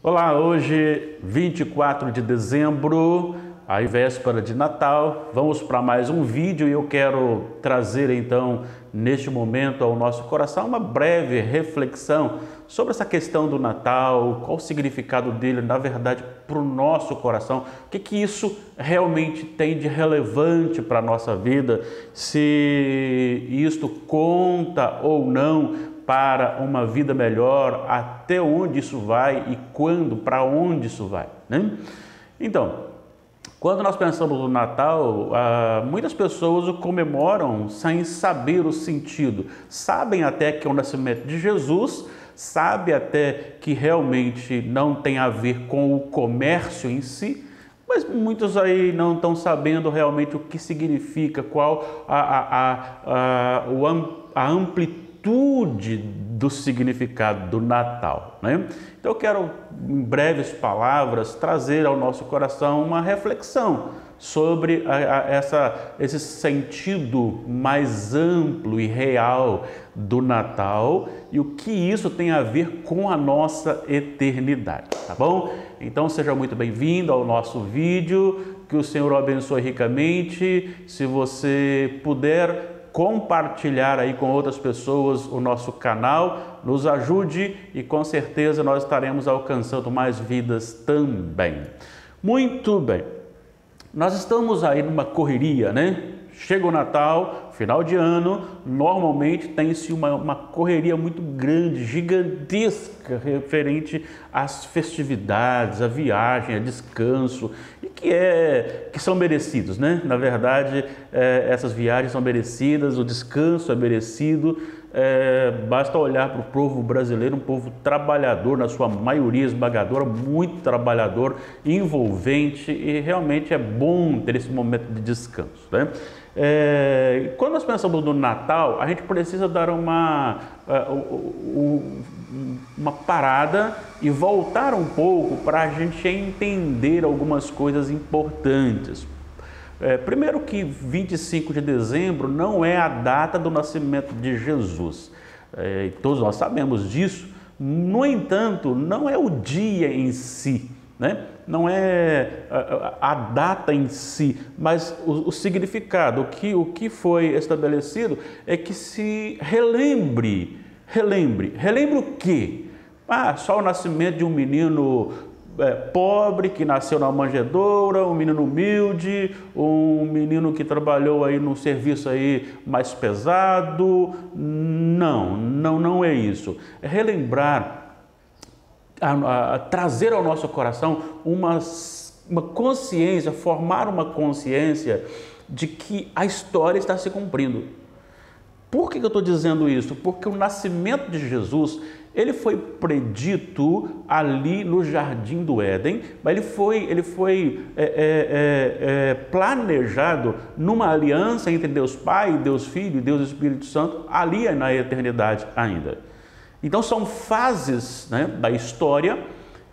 Olá, hoje 24 de dezembro, a véspera de Natal, vamos para mais um vídeo e eu quero trazer então neste momento ao nosso coração uma breve reflexão sobre essa questão do Natal, qual o significado dele na verdade para o nosso coração, o que isso realmente tem de relevante para a nossa vida, se isto conta ou não para uma vida melhor, até onde isso vai e quando, para onde isso vai, né? Então, quando nós pensamos no Natal, muitas pessoas o comemoram sem saber o sentido. Sabem até que é o nascimento de Jesus, sabem até que realmente não tem a ver com o comércio em si, mas muitos aí não estão sabendo realmente o que significa, qual a amplitude do significado do Natal, né? Então eu quero, em breves palavras, trazer ao nosso coração uma reflexão sobre esse sentido mais amplo e real do Natal e o que isso tem a ver com a nossa eternidade, tá bom? Então seja muito bem-vindo ao nosso vídeo, que o Senhor o abençoe ricamente. Se você puder compartilhar aí com outras pessoas o nosso canal, nos ajude e com certeza nós estaremos alcançando mais vidas também. Muito bem, nós estamos aí numa correria, né? Chega o Natal, final de ano, normalmente tem-se uma correria muito grande, gigantesca, referente às festividades, à viagem, a descanso, e que são merecidos, né? Na verdade, essas viagens são merecidas, o descanso é merecido. Basta olhar para o povo brasileiro, um povo trabalhador, na sua maioria esmagadora, muito trabalhador, envolvente, e realmente é bom ter esse momento de descanso, né? Quando nós pensamos no Natal, a gente precisa dar uma parada e voltar um pouco para a gente entender algumas coisas importantes. Primeiro que 25 de dezembro não é a data do nascimento de Jesus, todos nós sabemos disso. No entanto, não é o dia em si, né? Não é a data em si, mas o significado, o que foi estabelecido é que se relembre o quê? Só o nascimento de um menino pobre que nasceu na manjedoura, um menino humilde, um menino que trabalhou aí num serviço aí mais pesado. Não é isso. É relembrar, trazer ao nosso coração uma consciência, formar uma consciência de que a história está se cumprindo. Por que eu estou dizendo isso? Porque o nascimento de Jesus, ele foi predito ali no Jardim do Éden, mas ele foi planejado numa aliança entre Deus Pai, Deus Filho e Deus Espírito Santo, ali na eternidade ainda. Então são fases, né, da história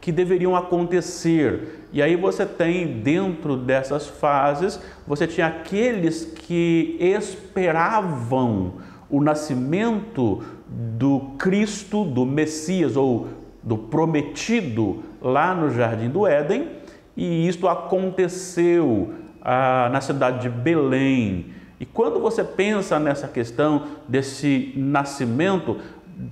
que deveriam acontecer. E aí você tem, dentro dessas fases, você tinha aqueles que esperavam o nascimento do Cristo, do Messias ou do prometido lá no Jardim do Éden, e isto aconteceu na cidade de Belém. E quando você pensa nessa questão desse nascimento,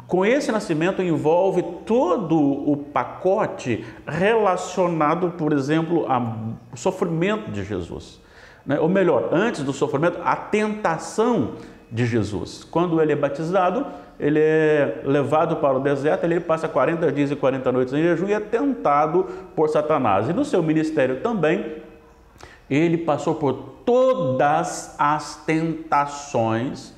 com esse nascimento envolve todo o pacote relacionado, por exemplo, ao sofrimento de Jesus, né? Ou melhor, antes do sofrimento, a tentação de Jesus. Quando ele é batizado, ele é levado para o deserto, ele passa 40 dias e 40 noites em jejum e é tentado por Satanás. E no seu ministério também, ele passou por todas as tentações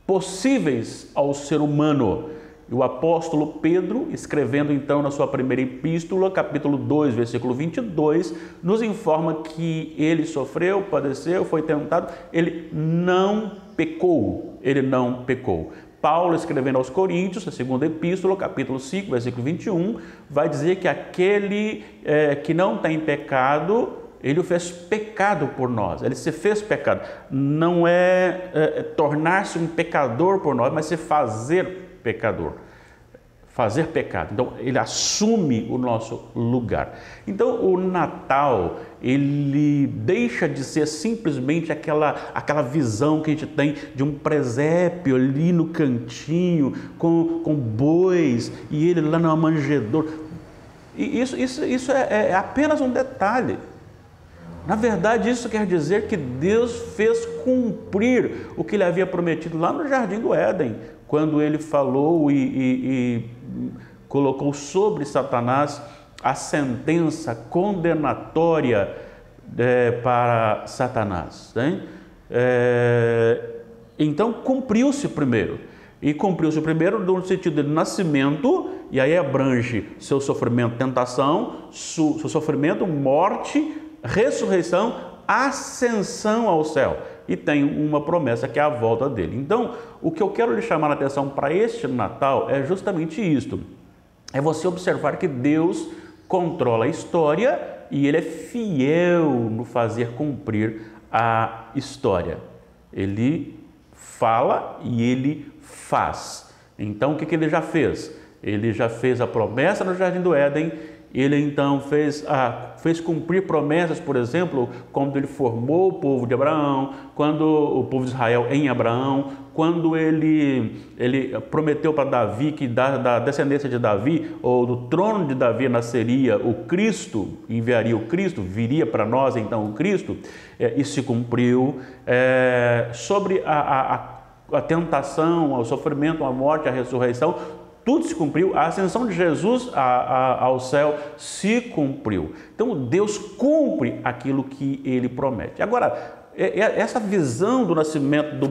possíveis ao ser humano. E o apóstolo Pedro, escrevendo então na sua primeira epístola, capítulo 2, versículo 22, nos informa que ele sofreu, padeceu, foi tentado, ele não pecou, Paulo, escrevendo aos Coríntios, a segunda epístola, capítulo 5, versículo 21, vai dizer que aquele que não tem pecado, ele o fez pecado por nós, ele se fez pecado. Não é tornar-se um pecador por nós, mas se fazer pecador. fazer pecado. Então, ele assume o nosso lugar. Então, o Natal, ele deixa de ser simplesmente aquela visão que a gente tem de um presépio ali no cantinho, com bois, e ele lá na manjedoura. E isso é apenas um detalhe. Na verdade, isso quer dizer que Deus fez cumprir o que ele havia prometido lá no Jardim do Éden, quando ele falou e colocou sobre Satanás a sentença condenatória para Satanás. Né? Então, cumpriu-se primeiro. E cumpriu-se primeiro no sentido de nascimento, e aí abrange seu sofrimento, tentação, seu sofrimento, morte, ressurreição, ascensão ao céu. E tem uma promessa que é a volta dele. Então, o que eu quero lhe chamar a atenção para este Natal é justamente isto. É você observar que Deus controla a história e Ele é fiel no fazer cumprir a história. Ele fala e Ele faz. Então, o que Ele já fez? Ele já fez a promessa no Jardim do Éden. Ele então fez cumprir promessas, por exemplo, quando ele formou o povo de Abraão, quando o povo de Israel em Abraão, quando ele prometeu para Davi que da descendência de Davi, ou do trono de Davi nasceria o Cristo, enviaria o Cristo, viria para nós então o Cristo, e se cumpriu. Sobre a tentação, o sofrimento, a morte, a ressurreição, tudo se cumpriu. A ascensão de Jesus ao céu se cumpriu. Então, Deus cumpre aquilo que Ele promete. Agora, essa visão do nascimento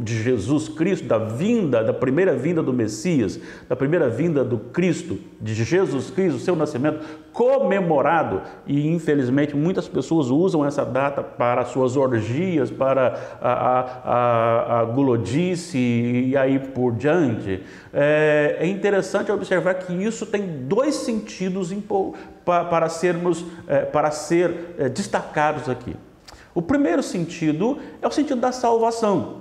de Jesus Cristo, da primeira vinda do Messias, da primeira vinda do Cristo, de Jesus Cristo, seu nascimento comemorado, e infelizmente muitas pessoas usam essa data para suas orgias, para a gulodice e aí por diante. É interessante observar que isso tem dois sentidos para ser destacados aqui. O primeiro sentido é o sentido da salvação,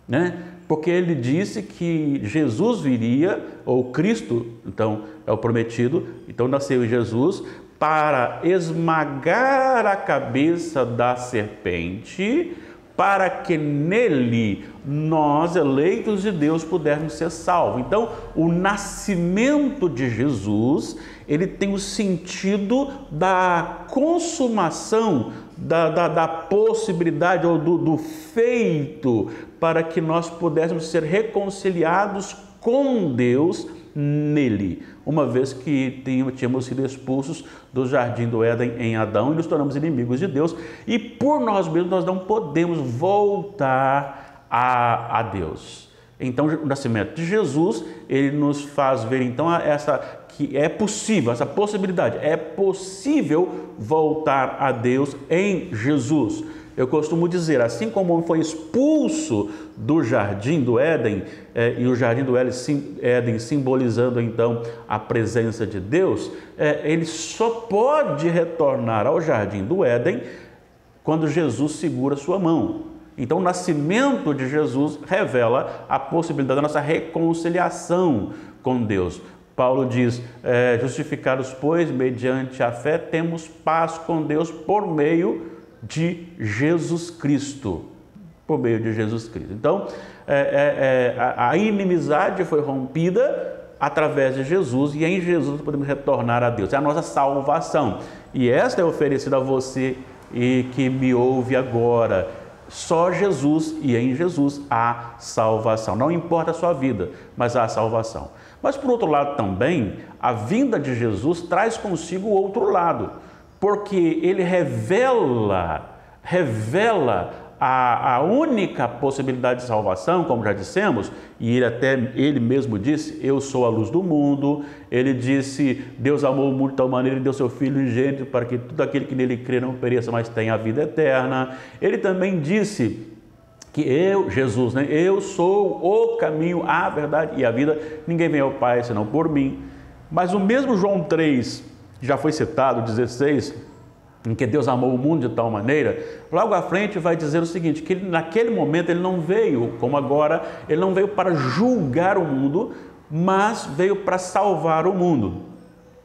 né? Porque ele disse que Jesus viria, ou Cristo, então é o prometido, então nasceu Jesus para esmagar a cabeça da serpente, para que nele nós, eleitos de Deus, pudéssemos ser salvos. Então, o nascimento de Jesus, ele tem o sentido da consumação, da possibilidade ou do feito, para que nós pudéssemos ser reconciliados com Deus nele, uma vez que tínhamos sido expulsos do Jardim do Éden em Adão e nos tornamos inimigos de Deus, e por nós mesmos nós não podemos voltar a Deus. Então, o nascimento de Jesus, ele nos faz ver então que é possível, essa possibilidade, é possível voltar a Deus em Jesus. Eu costumo dizer, assim como o homem foi expulso do Jardim do Éden, e o Jardim do Éden simbolizando então a presença de Deus, ele só pode retornar ao Jardim do Éden quando Jesus segura sua mão. Então, o nascimento de Jesus revela a possibilidade da nossa reconciliação com Deus. Paulo diz, justificados, pois, mediante a fé, temos paz com Deus por meio de Jesus Cristo. Por meio de Jesus Cristo. Então, a inimizade foi rompida através de Jesus, e em Jesus podemos retornar a Deus. É a nossa salvação. E esta é oferecida a você e que me ouve agora. Só Jesus, e em Jesus há salvação. Não importa a sua vida, mas há salvação. Mas, por outro lado também, a vinda de Jesus traz consigo o outro lado, porque ele revela a única possibilidade de salvação, como já dissemos, e ele mesmo disse, eu sou a luz do mundo. Ele disse, Deus amou o mundo de tal maneira e deu seu Filho unigênito para que todo aquele que nele crê não pereça, mas tenha a vida eterna. Ele também disse que Jesus, né? Eu sou o caminho, a verdade e a vida, ninguém vem ao Pai senão por mim. Mas o mesmo João 3, que já foi citado, 16, em que Deus amou o mundo de tal maneira, logo à frente vai dizer o seguinte, que naquele momento ele não veio, como agora, ele não veio para julgar o mundo, mas veio para salvar o mundo.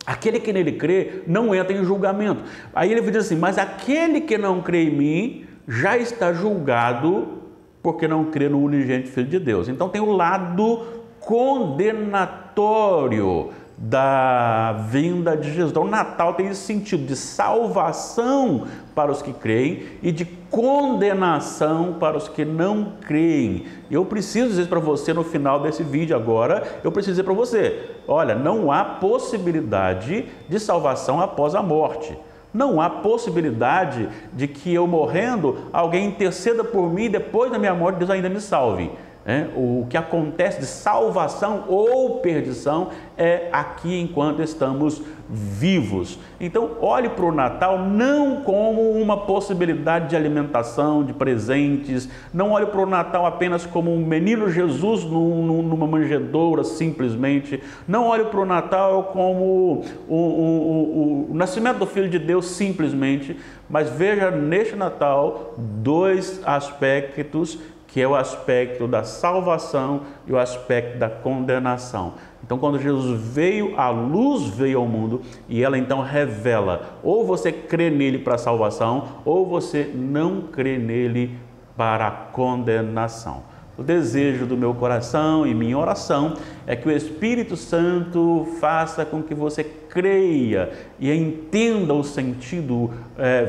Aquele que nele crê não entra em julgamento. Aí ele diz assim, mas aquele que não crê em mim já está julgado porque não crê no unigênito Filho de Deus. Então tem o lado condenatório da vinda de Jesus. Então o Natal tem esse sentido de salvação para os que creem e de condenação para os que não creem. Eu preciso dizer para você no final desse vídeo agora, eu preciso dizer para você, olha, não há possibilidade de salvação após a morte. Não há possibilidade de que eu morrendo, alguém interceda por mim e depois da minha morte Deus ainda me salve. O que acontece de salvação ou perdição é aqui enquanto estamos vivos. Então olhe para o Natal não como uma possibilidade de alimentação, de presentes, não olhe para o Natal apenas como um menino Jesus numa manjedoura simplesmente, não olhe para o Natal como o nascimento do Filho de Deus simplesmente, mas veja neste Natal dois aspectos, que é o aspecto da salvação e o aspecto da condenação. Então, quando Jesus veio, a luz veio ao mundo e ela então revela, ou você crê nele para a salvação, ou você não crê nele para a condenação. O desejo do meu coração e minha oração é que o Espírito Santo faça com que você creia e entenda o sentido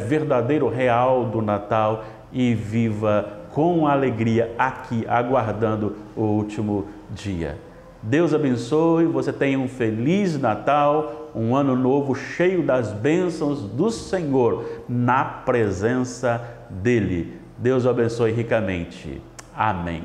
verdadeiro, real do Natal e viva com alegria aqui, aguardando o último dia. Deus abençoe, você tenha um feliz Natal, um ano novo cheio das bênçãos do Senhor, na presença dEle. Deus o abençoe ricamente. Amém.